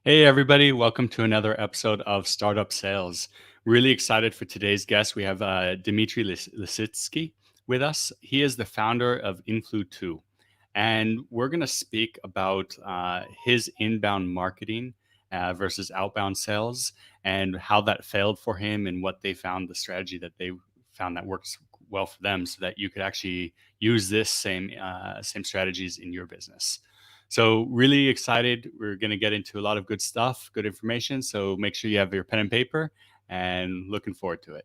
Hey, everybody. Welcome to another episode of Startup Sales. Really excited for today's guest. We have Dmitri Lisitski with us. He is the founder of Influ2. And we're going to speak about his inbound marketing versus outbound sales and how that failed for him and what they found, the strategy that they found that works well for them so that you could actually use this same strategies in your business. So really excited. We're going to get into a lot of good stuff, good information. So make sure you have your pen and paper and looking forward to it.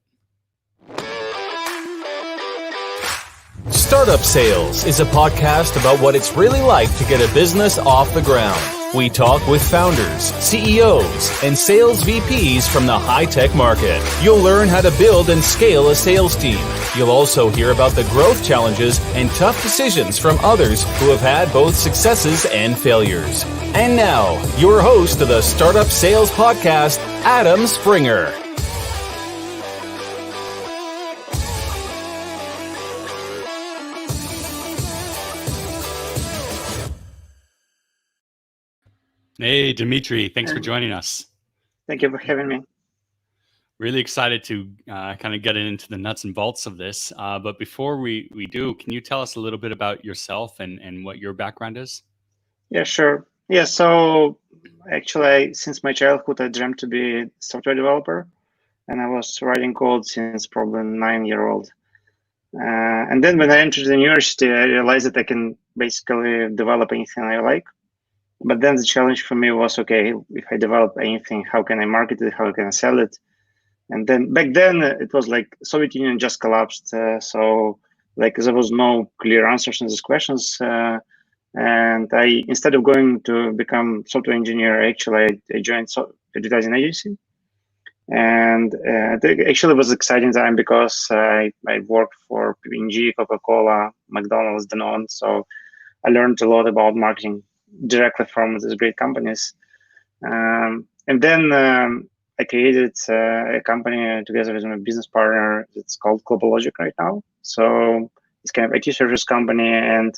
Startup Sales is a podcast about what it's really like to get a business off the ground. We talk with founders, CEOs, and sales VPs from the high-tech market. You'll learn how to build and scale a sales team. You'll also hear about the growth challenges and tough decisions from others who have had both successes and failures. And now, your host of the Startup Sales Podcast, Adam Springer. Hey, Dmitri, thanks for joining us. Thank you for having me. Really excited to kind of get into the nuts and bolts of this. But before we do, can you tell us a little bit about yourself and what your background is? Yeah, sure. Yeah, so actually, since my childhood, I dreamt to be a software developer, and I was writing code since probably 9-year-old. And then when I entered the university, I realized that I can basically develop anything I like. But then the challenge for me was, okay, if I develop anything, how can I market it? How can I sell it? And then back then it was like Soviet Union just collapsed. So like there was no clear answers to these questions. And I, instead of going to become software engineer, actually I joined advertising agency. And it actually was an exciting time because I worked for P&G, Coca-Cola, McDonald's, Danone. So I learned a lot about marketing directly from these great companies. And then I created a company together with my business partner. It's called Global Logic right now. So it's kind of IT service company. And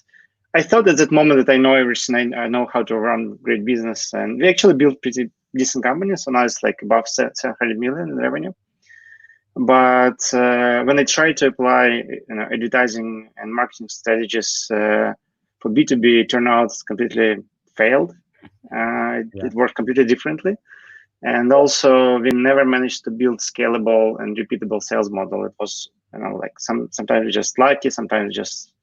I thought at that moment that I know everything. I know how to run great business. And we actually built pretty decent company. So now it's like above 700 million in revenue. But when I tried to apply advertising and marketing strategies for B2B, it turned out completely failed. It worked completely differently. And also, we never managed to build scalable and repeatable sales model. It was, like sometimes we just lucky, sometimes we just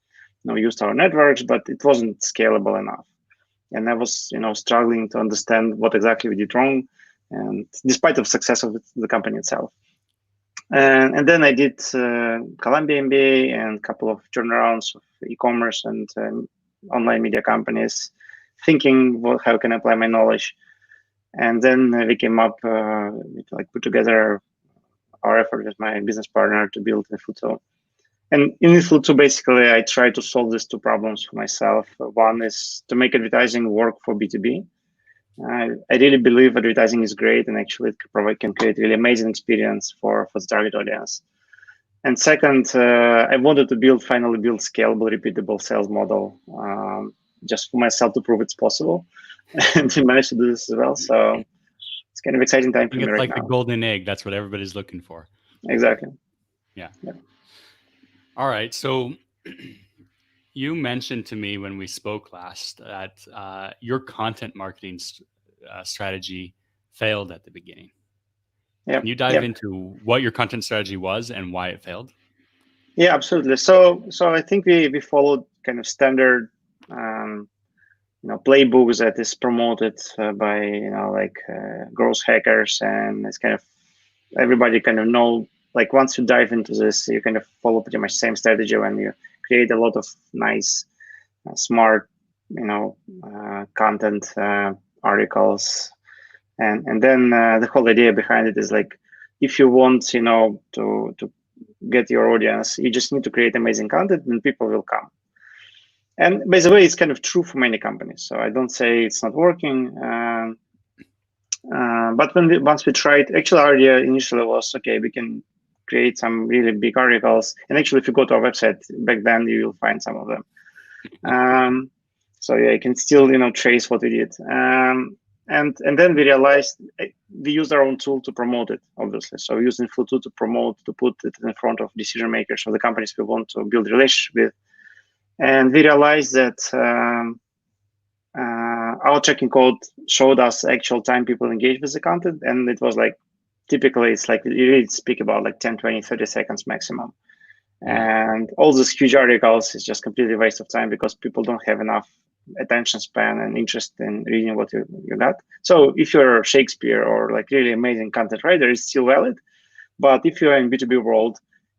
used our networks, but it wasn't scalable enough. And I was, struggling to understand what exactly we did wrong, and despite of success of the company itself. And then I did Columbia MBA and a couple of turnarounds of e-commerce and online media companies, thinking, how can I apply my knowledge? And then we came up, put together our effort with my business partner to build Influ2. And in Influ2, basically, I try to solve these two problems for myself. One is to make advertising work for B2B. I really believe advertising is great, and actually it can create really amazing experience for the target audience. And second, I wanted to finally build scalable, repeatable sales model just for myself to prove it's possible. And we managed to do this as well. So it's kind of exciting time for me right now. It's like the golden egg. That's what everybody's looking for. Exactly. Yeah. All right. So you mentioned to me when we spoke last that your content marketing strategy failed at the beginning. Yeah. Can you dive into what your content strategy was and why it failed? Yeah, absolutely. So I think we followed kind of standard playbooks that is promoted by growth hackers, and it's kind of everybody kind of know, like once you dive into this, you kind of follow pretty much same strategy when you create a lot of nice smart content articles, and then the whole idea behind it is like, if you want to get your audience, you just need to create amazing content and people will come. And by the way, it's kind of true for many companies. So I don't say it's not working. But once we tried, actually our idea initially was, okay, we can create some really big articles. And actually, if you go to our website back then, you will find some of them. So yeah, you can still trace what we did. and then we realized we used our own tool to promote it, obviously. So we used Influ2 to promote, to put it in front of decision makers or the companies we want to build relationship with. And we realized that our tracking code showed us actual time people engage with the content. And it was like, typically, it's like you really speak about like 10, 20, 30 seconds maximum. And all these huge articles is just completely waste of time because people don't have enough attention span and interest in reading what you got. So if you're Shakespeare or like really amazing content writer, it's still valid. But if you're in B2B world,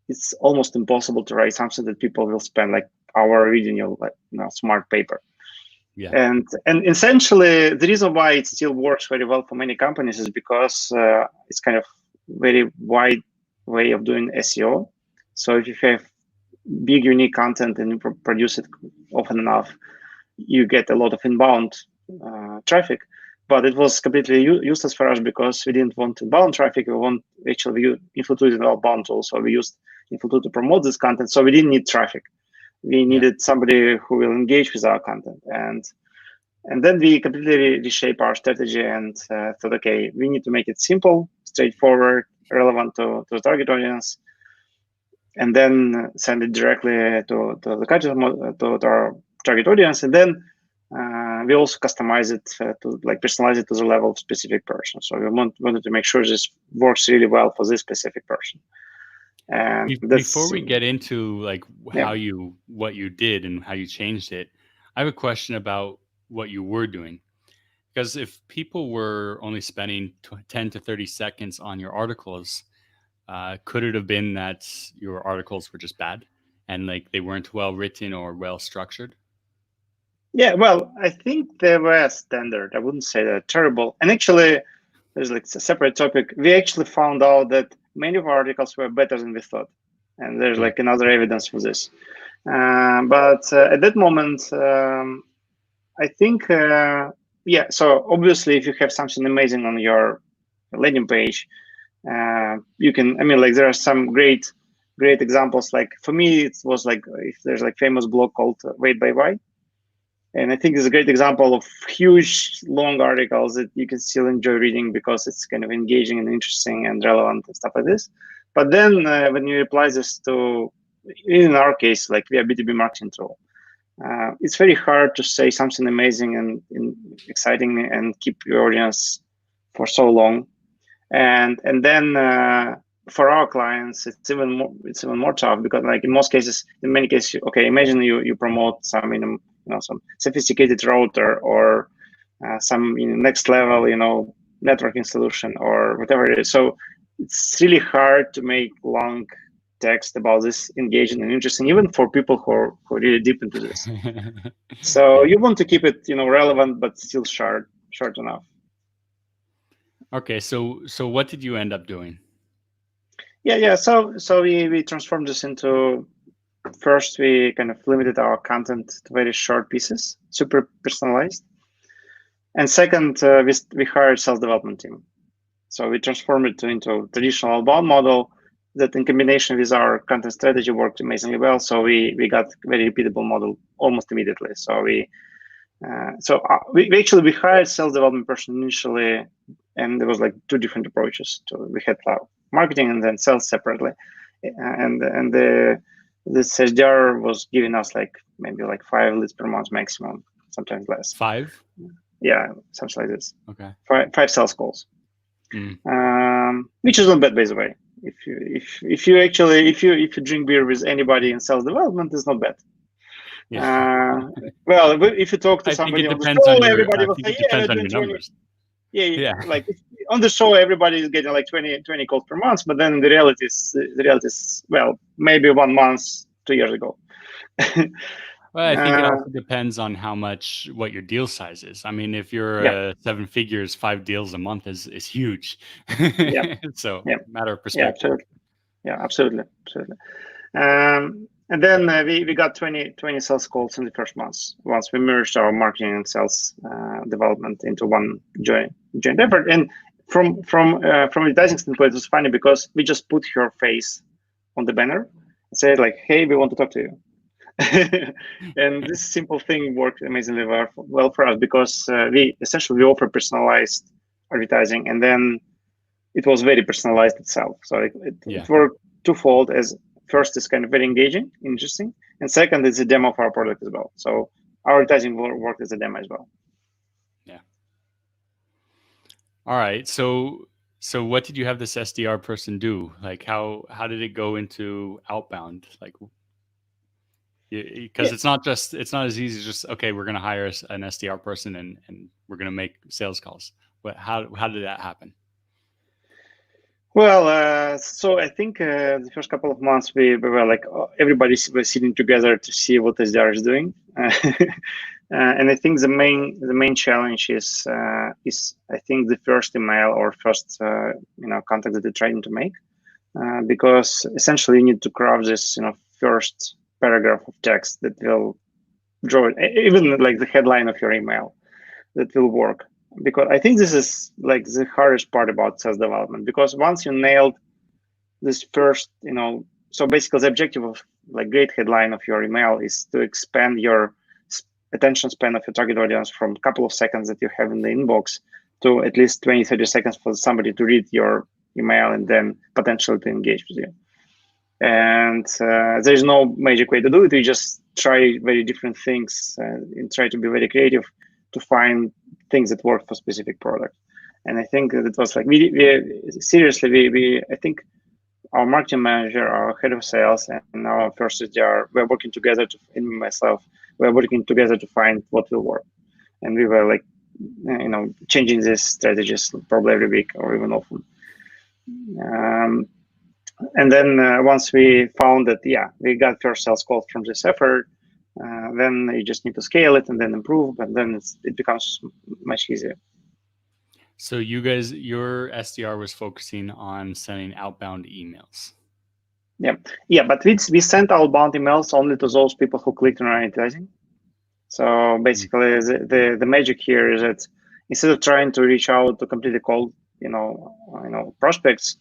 it's almost impossible to write something that people will spend like hour reading your smart paper. Yeah. And essentially, the reason why it still works very well for many companies is because it's kind of very wide way of doing SEO. So if you have big unique content and you produce it often enough, you get a lot of inbound traffic. But it was completely useless for us because we didn't want inbound traffic. We want actually Influ2 is an outbound tool, so we used Influ2 to promote this content. So we didn't need traffic. We needed somebody who will engage with our content, and then we completely reshape our strategy and thought, okay, we need to make it simple, straightforward, relevant to the target audience, and then send it directly to the customer, to our target audience, and then we also customize it to like personalize it to the level of specific person. So we wanted to make sure this works really well for this specific person. And before we get into like what you did and how you changed it, I have a question about what you were doing. Because if people were only spending 10 to 30 seconds on your articles, could it have been that your articles were just bad and like they weren't well written or well structured? Yeah, well, I think they were standard. I wouldn't say they're terrible. And actually, there's like a separate topic. We actually found out that many of our articles were better than we thought. And there's like another evidence for this. But at that moment, I think, so obviously, if you have something amazing on your landing page, you can, there are some great examples. Like for me, it was like, if there's like famous blog called Wait by Why. And I think it's a great example of huge, long articles that you can still enjoy reading because it's kind of engaging and interesting and relevant and stuff like this. But then when you apply this to, in our case, like we are B2B marketing tool, it's very hard to say something amazing and exciting and keep your audience for so long. And then for our clients, it's even more tough because, like in many cases, okay, imagine you promote some some sophisticated router or some next level networking solution or whatever it is. So it's really hard to make long text about this engaging and interesting, even for people who are really deep into this. So you want to keep it relevant but still short enough. Okay, so what did you end up doing? So we transformed this into, first we kind of limited our content to very short pieces, super personalized. And second, we hired sales development team. So we transformed it into traditional outbound model that in combination with our content strategy worked amazingly well. So we got very repeatable model almost immediately. So we actually hired sales development person initially, and there was like two different approaches. So we had marketing and then sales separately, and the SDR was giving us maybe 5 leads per month maximum, sometimes less. 5? Yeah, something like this. Okay. 5 sales calls, which is not bad, by the way. If you drink beer with anybody in sales development, it's not bad. Yeah. Well, if you talk to somebody on the show, everybody will say, depends on your numbers. Yeah. Like on the show, everybody is getting 20 calls per month, but then the reality is, well, maybe 1 month, 2 years ago. Well, I think it also depends on what your deal size is. I mean, if you're 7 figures, 5 deals a month is huge. So matter of perspective. Absolutely. And then we got 20 sales calls in the first month once we merged our marketing and sales development into one joint effort. And from advertising standpoint, it was funny because we just put your face on the banner and said hey, we want to talk to you. And this simple thing worked amazingly well for us because we essentially offer personalized advertising, and then it was very personalized itself. So it worked twofold. As first, it's kind of very engaging, interesting, and second, it's a demo of our product as well. So our advertising worked as a demo as well. Yeah. All right. So what did you have this SDR person do? Like how did it go into outbound? Like, because it's not as easy as just, okay, we're going to hire an SDR person and we're going to make sales calls. But how did that happen? Well, so I think the first couple of months we were like everybody was sitting together to see what SDR is doing, and I think the main challenge is I think the first email or first contact that they're trying to make, because essentially you need to craft this first paragraph of text that will draw it, even like the headline of your email, that will work. Because I think this is like the hardest part about sales development, because once you nailed this first, so basically the objective of like great headline of your email is to expand your attention span of your target audience from a couple of seconds that you have in the inbox to at least 20-30 seconds for somebody to read your email and then potentially to engage with you. And there's no magic way to do it. We just try very different things and try to be very creative to find things that work for specific product. And I think that it was like I think our marketing manager, our head of sales, and our first SDR, we're working together we're working together to find what will work. And we were like, changing these strategies probably every week or even often. And then once we found that, we got first sales calls from this effort, then you just need to scale it and then improve, and then it becomes much easier. So your SDR was focusing on sending outbound emails. Yeah, but we sent outbound emails only to those people who clicked on our advertising. So basically, the magic here is that instead of trying to reach out to completely cold, prospects,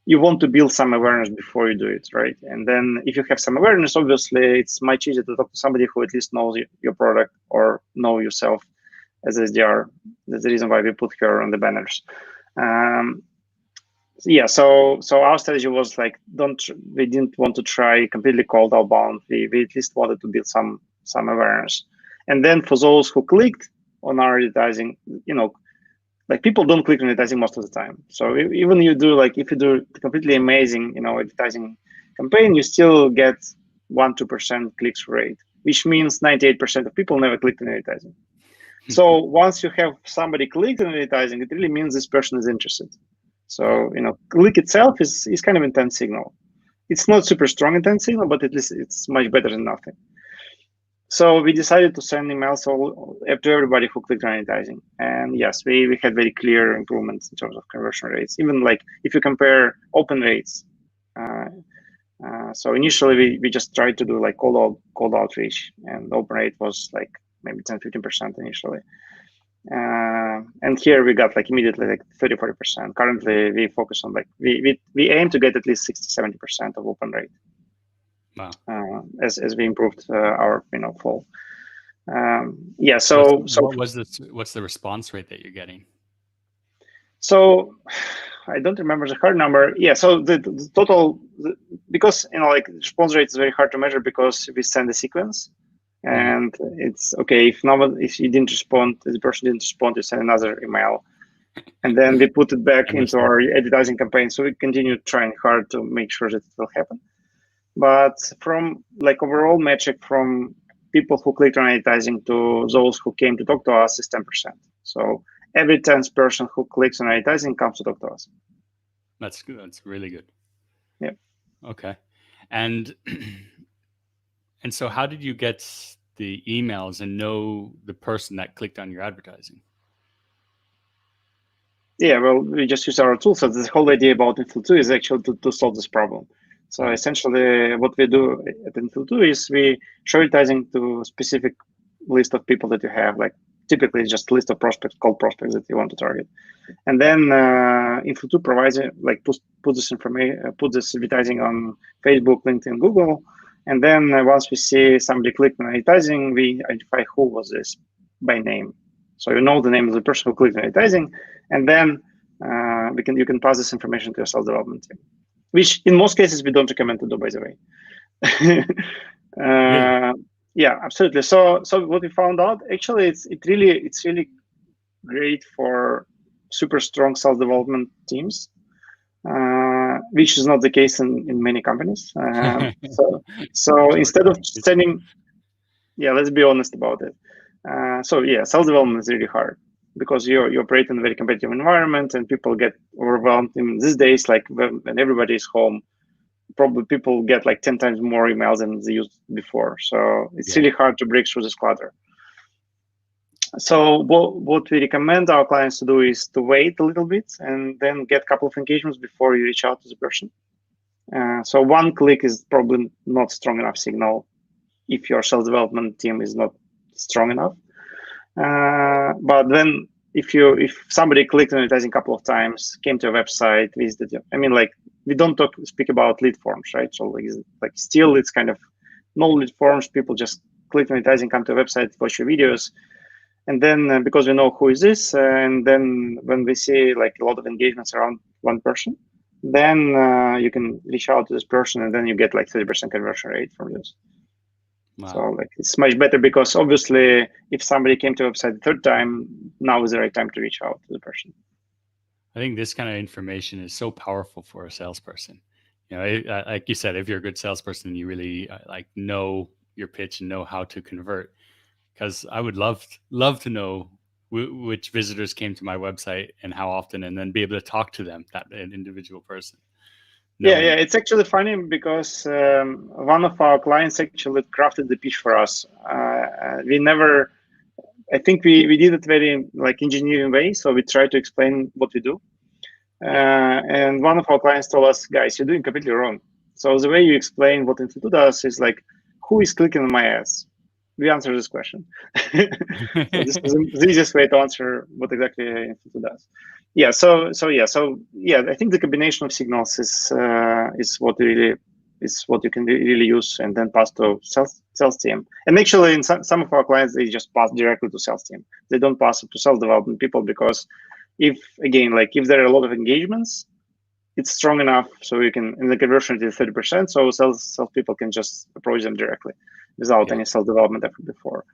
you want to build some awareness before you do it, right? And then if you have some awareness, obviously it's much easier to talk to somebody who at least knows your product or know yourself as SDR. That's the reason why we put her on the banners. So our strategy was like, we didn't want to try completely cold outbound. We at least wanted to build some awareness. And then for those who clicked on our advertising, like people don't click on advertising most of the time. So even if you do completely amazing, advertising campaign, you still get 1-2% clicks rate, which means 98% of people never clicked on advertising. So once you have somebody clicked on advertising, it really means this person is interested. So click itself is kind of intent signal. It's not super strong intent signal, but at least it's much better than nothing. So we decided to send emails to everybody who clicked on advertising. And yes, we had very clear improvements in terms of conversion rates. Even like if you compare open rates, so initially we just tried to do like cold outreach, and open rate was like maybe 10-15% initially. And here we got like immediately like 30-40%. Currently we focus on like we aim to get at least 60-70% of open rate. Wow. As we improved our fall. So what's the response rate that you're getting? So I don't remember the hard number. Yeah, so the total, because like response rate is very hard to measure because we send a sequence, and it's okay if you didn't respond, the person didn't respond, you send another email, and then we put it back into our advertising campaign. So we continue trying hard to make sure that it will happen. But from like overall metric from people who clicked on advertising to those who came to talk to us is 10%. So every 10th person who clicks on advertising comes to talk to us. That's good. That's really good. Yeah. Okay. And so how did you get the emails and know the person that clicked on your advertising? Yeah, well, we just use our tools. So the whole idea about Influ2 is actually to solve this problem. So essentially what we do at Influ2 is we show advertising to a specific list of people that you have, like typically just a list of cold prospects that you want to target. And then Influ2 provides put this advertising on Facebook, LinkedIn, Google, And then once we see somebody click on advertising, we identify who was this by name. So you know the name of the person who clicked on advertising, and then you can pass this information to your sales development team, which in most cases we don't recommend to do, by the way. Really? Yeah, absolutely. So what we found out, actually, it's really great for super strong sales development teams, which is not the case in many companies. So Actually, instead of it's sending, yeah, let's be honest about it. So yeah, sales development is really hard because you operate in a very competitive environment and people get overwhelmed. In these days, like when everybody is home, probably people get like 10 times more emails than they used before. So it's yeah, really hard to break through this clutter. So what we recommend our clients to do is to wait a little bit and then get a couple of engagements before you reach out to the person. So one click is probably not strong enough signal if your sales development team is not strong enough. But then if somebody clicked on advertising a couple of times, came to a website, visited you, I mean, like we don't speak about lead forms, right? So like still it's kind of no lead forms. People just click on advertising, come to a website, watch your videos. And then because we know who is this, and then when we see like a lot of engagements around one person, then you can reach out to this person, and then you get like 30% conversion rate from this. wow. So like it's much better because obviously if somebody came to a website the third time, now is the right time to reach out to the person. I think this kind of information is so powerful for a salesperson. You know, like you said, if you're a good salesperson, you really like know your pitch and know how to convert. Because I would love to know which visitors came to my website and how often, and then be able to talk to them, that an individual person. Yeah, Knowing, it's actually funny because one of our clients actually crafted the pitch for us. I think we did it very like engineering way. So we tried to explain what we do. And one of our clients told us, guys, you're doing completely wrong. So the way you explain what Institute does is like, who is clicking on my ads? We answer this question. So this is the easiest way to answer what exactly Institute does. Yeah. So I think the combination of signals is what you can really use and then pass to sales team. And actually, in some of our clients, they just pass directly to sales team. They don't pass it to sales development people because if there are a lot of engagements, it's strong enough so you can, in the conversion rate is 30%, so sales people can just approach them directly without any sales development effort before.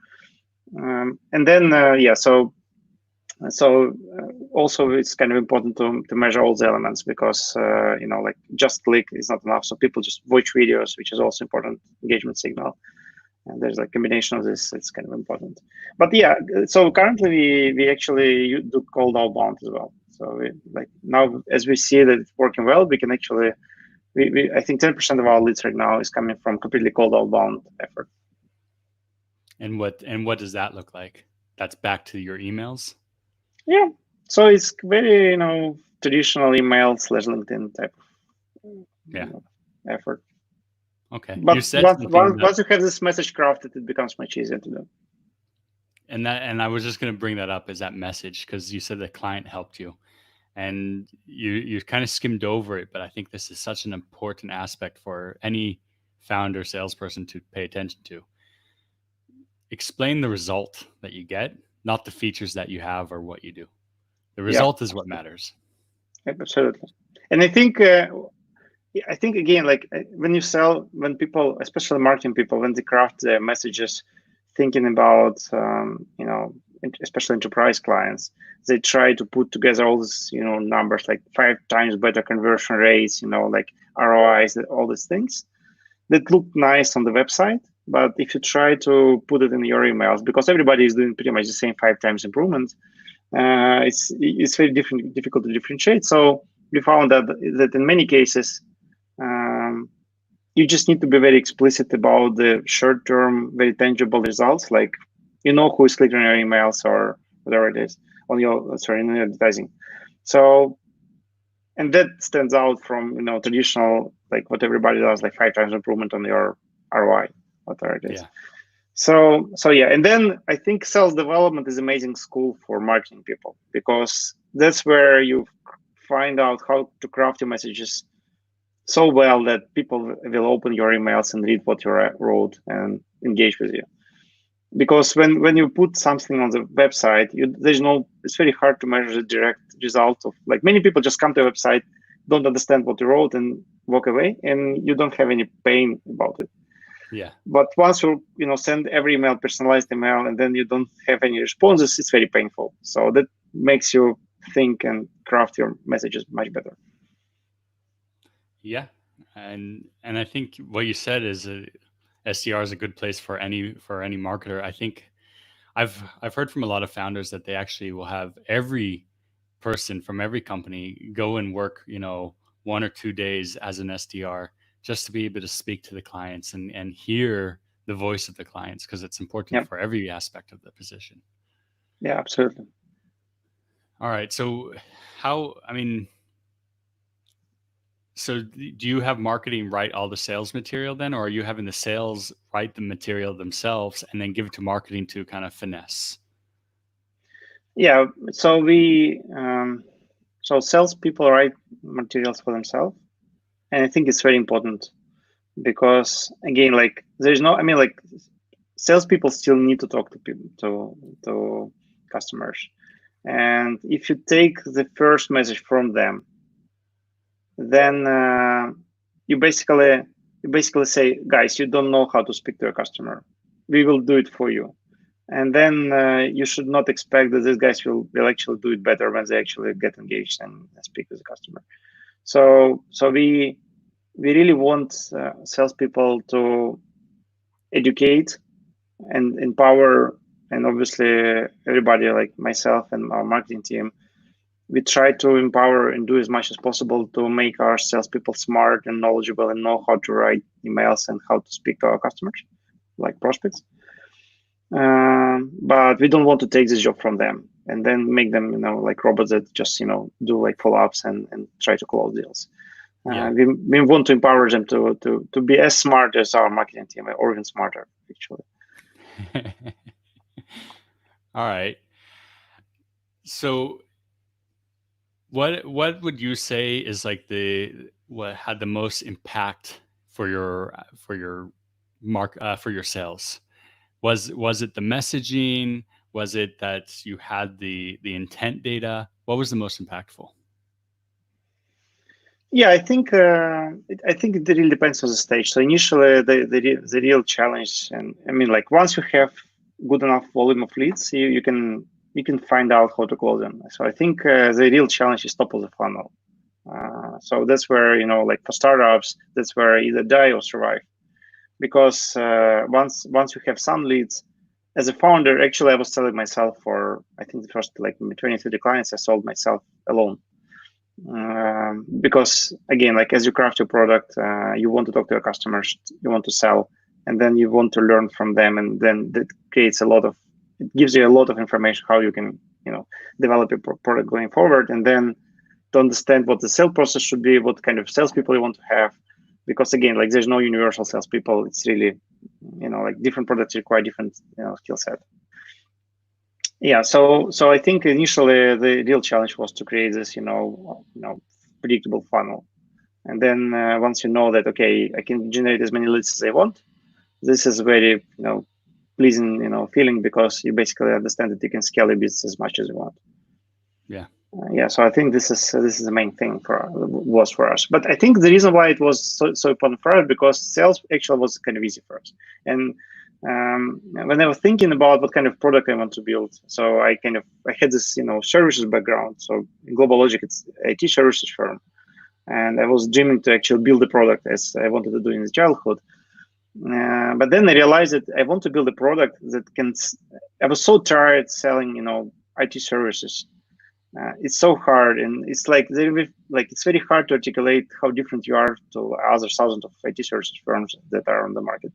And then also it's kind of important to measure all the elements because like just click is not enough, so people just watch videos, which is also important engagement signal. And there's a combination of this. It's kind of important. But yeah, so currently we actually do cold outbound as well. So now, as we see that it's working well, we can actually, I think 10% of our leads right now is coming from completely cold outbound effort. And what does that look like? That's back to your emails? Yeah. So it's very, traditional email / LinkedIn type of effort. Okay. But You said once you have this message crafted, it becomes much easier to do. And I was just going to bring that up as that message, because you said the client helped you, and you kind of skimmed over it, but I think this is such an important aspect for any founder salesperson to pay attention to. Explain the result that you get, not the features that you have or what you do. The result is what matters. Absolutely. And I think again, like when people, especially marketing people, when they craft their messages, thinking about, especially enterprise clients, they try to put together all these, numbers like 5 times better conversion rates, like ROIs, all these things that look nice on the website. But if you try to put it in your emails, because everybody is doing pretty much the same 5 times improvement, it's very difficult to differentiate. So we found that in many cases, you just need to be very explicit about the short-term, very tangible results, like who is clicking on your emails or whatever it is in your advertising. So, and that stands out from traditional, like what everybody does, like 5 times improvement on your ROI, whatever it is. Yeah. So yeah, and then I think sales development is amazing school for marketing people, because that's where you find out how to craft your messages so well that people will open your emails and read what you wrote and engage with you. Because when you put something on the website, it's very hard to measure the direct result of, like, many people just come to a website, don't understand what you wrote and walk away, and you don't have any pain about it. Yeah. But once you send every email, personalized email, and then you don't have any responses, it's very painful. So that makes you think and craft your messages much better. Yeah. And I think what you said is SDR is a good place for any marketer. I think I've heard from a lot of founders that they actually will have every person from every company go and work, 1 or 2 days as an SDR, just to be able to speak to the clients and hear the voice of the clients, because it's important for every aspect of the position. Yeah, absolutely. All right. So so do you have marketing write all the sales material then, or are you having the sales write the material themselves and then give it to marketing to kind of finesse? Yeah, so salespeople write materials for themselves, and I think it's very important because, again, like, salespeople still need to talk to people, to customers, and if you take the first message from them, then you basically say, guys, you don't know how to speak to a customer. We will do it for you. And then you should not expect that these guys will actually do it better when they actually get engaged and speak with the customer. So we really want salespeople to educate and empower, and obviously everybody, like myself and our marketing team, we try to empower and do as much as possible to make our salespeople smart and knowledgeable and know how to write emails and how to speak to our customers, like prospects. But we don't want to take this job from them and then make them, like robots that just, do like follow-ups and try to close deals. We want to empower them to be as smart as our marketing team, or even smarter, actually. All right. So what would you say is like what had the most impact for your sales? Was it the messaging? Was it that you had the intent data? What was the most impactful? Yeah, I think it really depends on the stage. So initially, the real challenge, and I mean, like, once you have good enough volume of leads, you can find out how to close them. So I think the real challenge is top of the funnel. So that's where, like for startups, that's where either die or survive. Because once you have some leads, as a founder, actually, I was selling myself for, I think, the first like 20, 30 clients I sold myself alone. Because, again, like, as you craft your product, you want to talk to your customers, you want to sell, and then you want to learn from them, and then that creates it gives you a lot of information how you can, develop your product going forward, and then to understand what the sales process should be, what kind of salespeople you want to have, because, again, like, there's no universal salespeople. It's really, like, different products require different, skill set. Yeah, so I think initially the real challenge was to create this, predictable funnel, and then once you know that, okay, I can generate as many leads as I want, this is very, pleasing, feeling, because you basically understand that you can scale your business as much as you want. Yeah. Yeah, so I think this is the main thing was for us. But I think the reason why it was so important for us, because sales actually was kind of easy for us, and when I was thinking about what kind of product I want to build, so I had this, services background. So in GlobalLogic, it's IT services firm, and I was dreaming to actually build a product as I wanted to do in childhood. But then I realized that I want to build a product that can. I was so tired selling, IT services. It's so hard, and it's like it's very hard to articulate how different you are to other thousands of IT services firms that are on the market.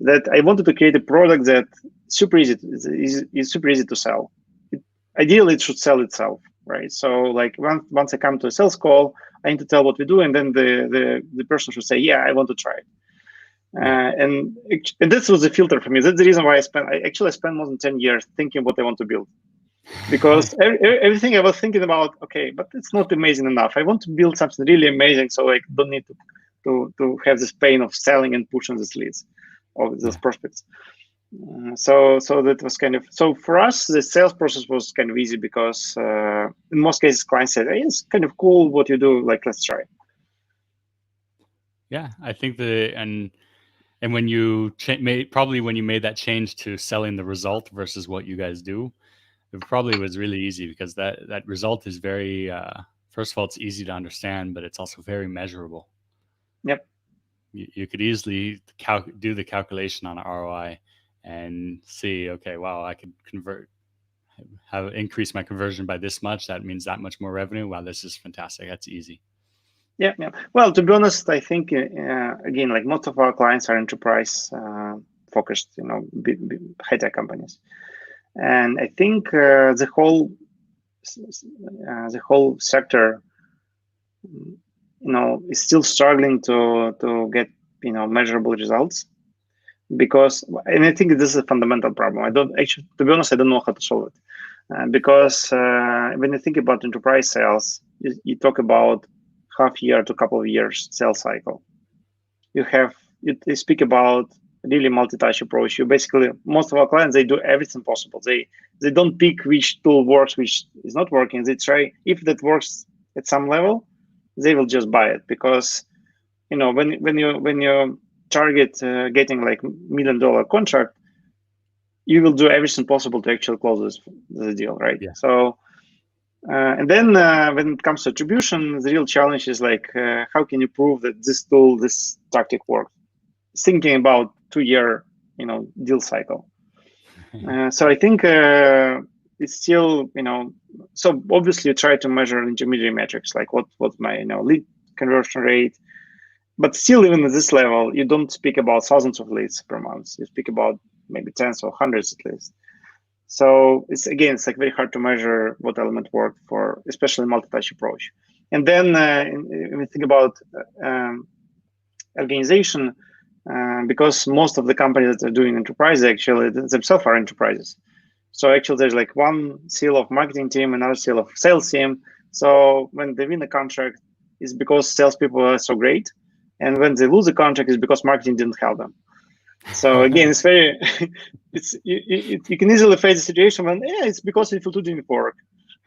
That I wanted to create a product that is super easy to sell. Ideally, it should sell itself, right? So, like, once I come to a sales call, I need to tell what we do, and then the person should say, "Yeah, I want to try it." And this was a filter for me. That's the reason why I spent more than 10 years thinking what I want to build. because everything I was thinking about, okay, but it's not amazing enough. I want to build something really amazing, so I don't need to have this pain of selling and pushing these leads or those prospects. So that was kind of, so for us the sales process was kind of easy because in most cases clients said, hey, it's kind of cool what you do, like let's try. Yeah, I think and when you probably when you made that change to selling the result versus what you guys do, it probably was really easy because that result is very first of all, it's easy to understand, but it's also very measurable. Yep. You could easily do the calculation on ROI and see, okay, wow, I could have increased my conversion by this much. That means that much more revenue. Wow, this is fantastic. That's easy. Yeah. Well, to be honest, I think again, like most of our clients are enterprise focused, high tech companies, and I think the whole sector, is still struggling to get measurable results, because, and I think this is a fundamental problem. I don't actually, to be honest, I don't know how to solve it, because when you think about enterprise sales, you talk about half year to couple of years sales cycle. You speak about really multi-touch approach. You basically, most of our clients, they do everything possible. They don't pick which tool works, which is not working. They try, if that works at some level, they will just buy it, because when you target getting like $1 million contract, you will do everything possible to actually close this deal, right? Yeah. So and then when it comes to attribution, the real challenge is like how can you prove that this tactic works? Thinking about 2-year deal cycle. So I think it's still so obviously you try to measure intermediate metrics like what's my lead conversion rate, but still even at this level you don't speak about thousands of leads per month. You speak about maybe tens or hundreds at least. So it's like very hard to measure what element worked for, especially multi-touch approach. And then when we think about organization, because most of the companies that are doing enterprise actually themselves are enterprises. So actually there's like one seal of marketing team, another seal of sales team. So when they win the contract, it's because salespeople are so great. And when they lose the contract, it's because marketing didn't help them. So again, it's very, you can easily face a situation when, it's because Influ2 didn't work.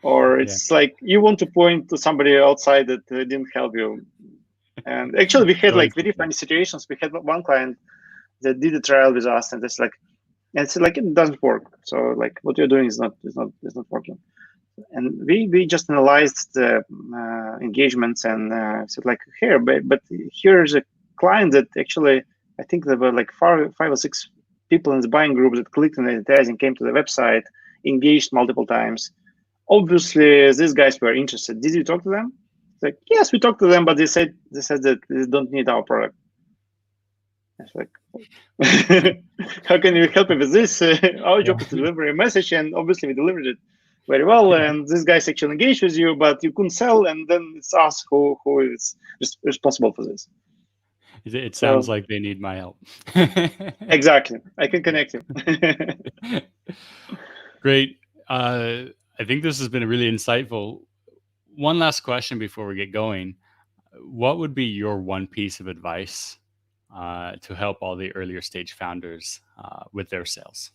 Or it's like you want to point to somebody outside that didn't help you. And actually, we had like very funny situations. We had one client that did a trial with us, and it's like it doesn't work. So like what you're doing is not working. And we just analyzed the engagements and said like here, but here's a client that actually I think there were like 5 or 6 people in the buying group that clicked on the advertising, came to the website, engaged multiple times. Obviously, these guys were interested. Did you talk to them? It's like, yes, we talked to them, but they said that they don't need our product. It's like, how can you help me with this? Our job is to deliver a message, and obviously we delivered it very well. And these guys actually engaged with you, but you couldn't sell, and then it's us who is responsible for this. It sounds like they need my help. Exactly. I can connect you. Great. I think this has been really insightful. One last question before we get going. What would be your one piece of advice to help all the earlier stage founders with their sales?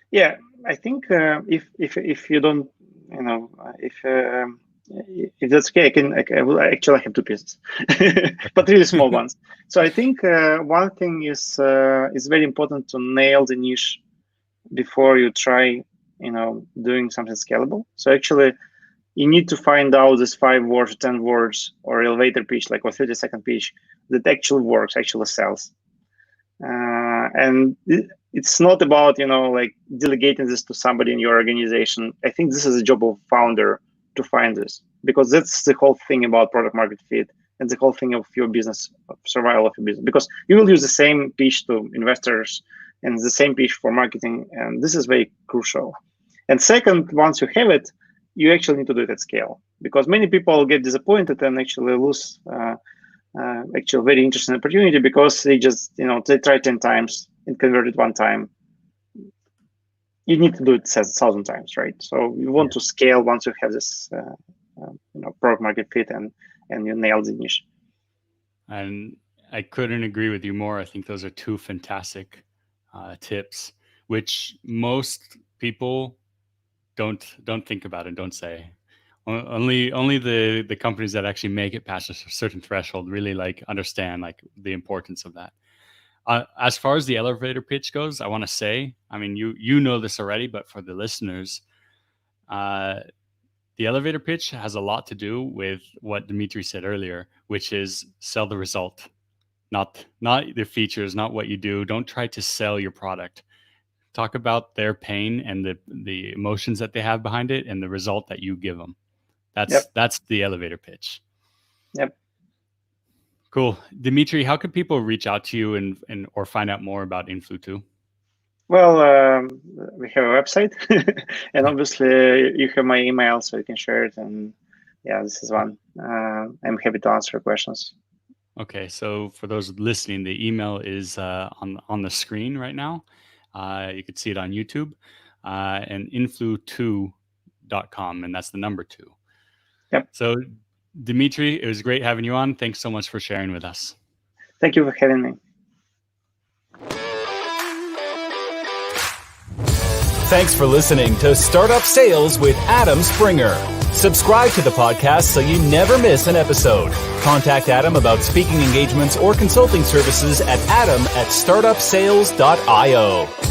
Yeah, I think if you don't, if that's okay, I will actually have 2 pieces, but really small ones. So I think one thing is very important to nail the niche before you try, doing something scalable. So actually, you need to find out this 5 words, 10 words, or elevator pitch, like a 30-second pitch that actually works, actually sells. And it's not about like delegating this to somebody in your organization. I think this is a job of founder to find this, because that's the whole thing about product market fit and the whole thing of your business, of survival of your business, because you will use the same pitch to investors and the same pitch for marketing, and this is very crucial. And second, once you have it, you actually need to do it at scale, because many people get disappointed and actually lose actually very interesting opportunity because they just they try 10 times and convert it 1 time. you need to do it 1,000 times, right? So you want to scale once you have this product market fit and you nailed the niche. And I couldn't agree with you more. I think those are two fantastic tips, which most people don't think about and don't say. Only the companies that actually make it past a certain threshold really understand the importance of that. As far as the elevator pitch goes, I want to say, I mean, you know this already, but for the listeners, the elevator pitch has a lot to do with what Dmitri said earlier, which is sell the result, not the features, not what you do. Don't try to sell your product. Talk about their pain and the emotions that they have behind it and the result that you give them. That's the elevator pitch. Yep. Cool. Dmitri, how can people reach out to you and or find out more about Influ2? Well, we have a website, and obviously you have my email, so you can share it. And this is one. I'm happy to answer questions. Okay, so for those listening, the email is on the screen right now. You can see it on YouTube, and influ2.com, and that's the number 2. Yep. So, Dmitri, it was great having you on. Thanks so much for sharing with us. Thank you for having me. Thanks for listening to Startup Sales with Adam Springer. Subscribe to the podcast so you never miss an episode. Contact Adam about speaking engagements or consulting services at adam@startupsales.io.